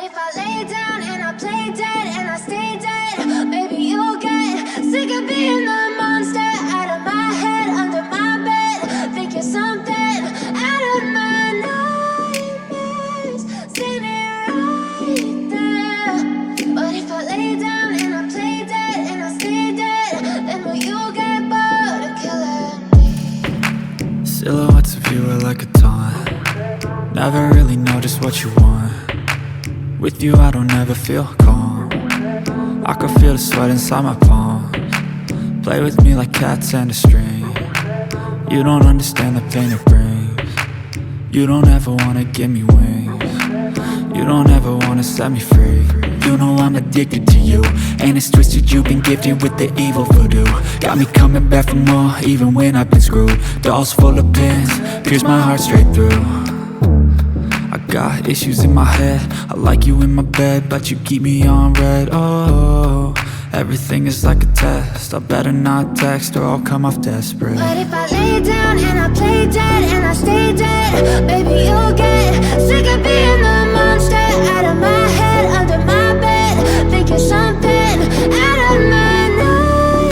But if I lay down and I play dead and I stay dead, maybe you'll get sick of being the monster out of my head, under my bed. Think you're something out of my nightmares, standing right there. But if I lay down and I play dead and I stay dead, then will you get bored of killing me? Silhouettes of you are like a taunt. Never really know just what you want. With you I don't ever feel calm. I can feel the sweat inside my palms. Play with me like cats and a string. You don't understand the pain it brings. You don't ever wanna give me wings. You don't ever wanna set me free. You know I'm addicted to you, and it's twisted, you've been gifted with the evil voodoo. Got me coming back for more, even when I've been screwed. Dolls full of pins, pierce my heart straight through. I got issues in my head, I like you in my bed, but you keep me on red. Oh, everything is like a test, I better not text or I'll come off desperate. But if I lay down and I play dead and I stay dead, maybe you'll get sick of being the monster out of my head, under my bed. Think you're something out of my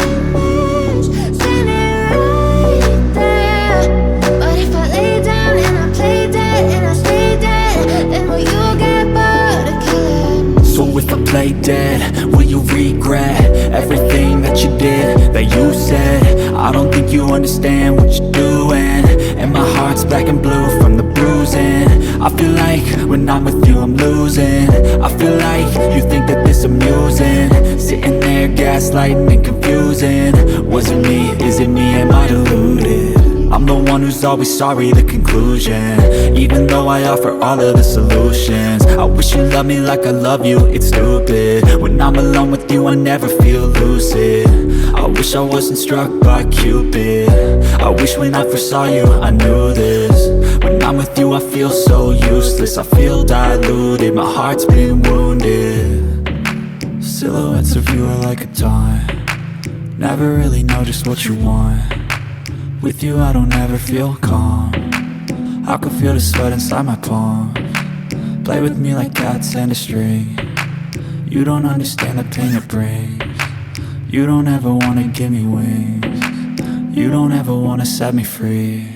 nightmares, standing right there. But if I lay down and I play dead and I stay dead, then will you get bored of killing me? So if I play dead, will you regret everything that you did, that you said? I don't think you understand what you're doing, and my heart's black and blue from the bruising. I feel like when I'm with you I'm losing. I feel like you think that this amusing, sitting there gaslighting and confusing. Was it me? Is it me? Am I deluded? I'm the one who's always sorry, the conclusion, even though I offer all of the solutions. I wish you loved me like I love you, it's stupid. When I'm alone with you I never feel lucid. I wish I wasn't struck by Cupid. I wish when I first saw you I knew this. When I'm with you I feel so useless, I feel diluted, my heart's been wounded. Silhouettes of you are like a taunt. Never really know just what you want. With you I don't ever feel calm. I can feel the sweat inside my palms. Play with me like cats and a string. You don't understand the pain it brings. You don't ever wanna give me wings. You don't ever wanna set me free.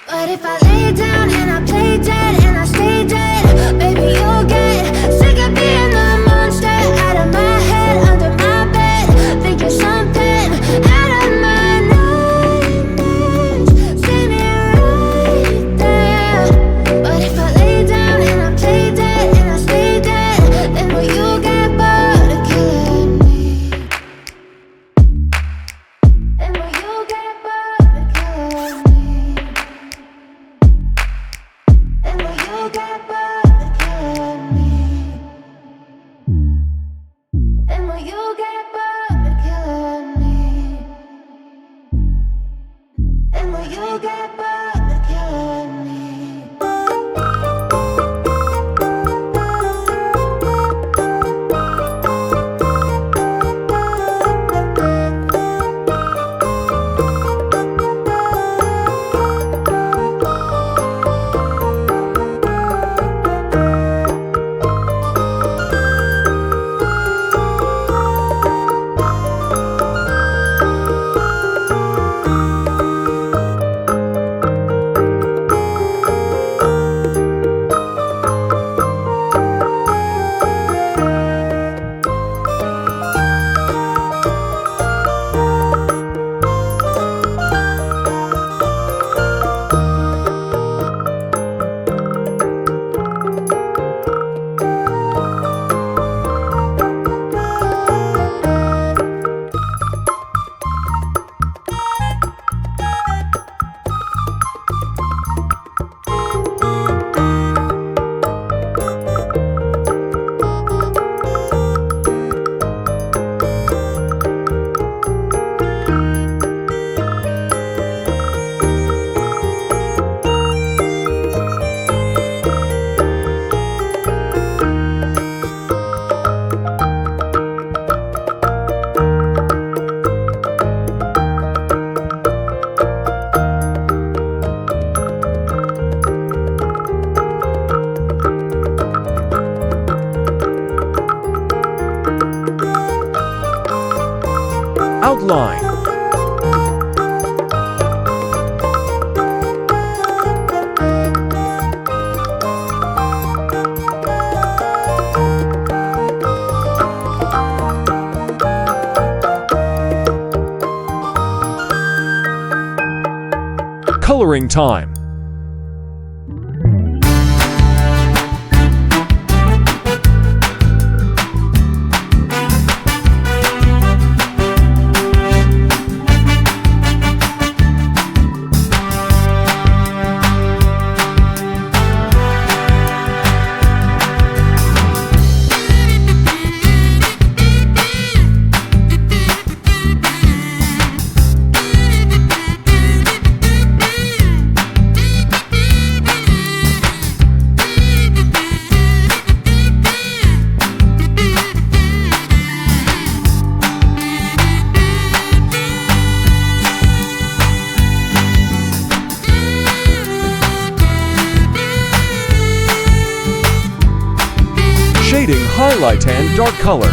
But if I lay down and I play dead and I stay dead, maybe you'll get sick of being the monster out of my head, under my bed. Think you're something out of my nightmares, standing right there. But if I lay down and I play dead and I stay dead, then will you get bored of killing me? Then will you get bored of killing me? And will you get bored of killing me? Outline. Coloring time. Shading, highlight, and dark color.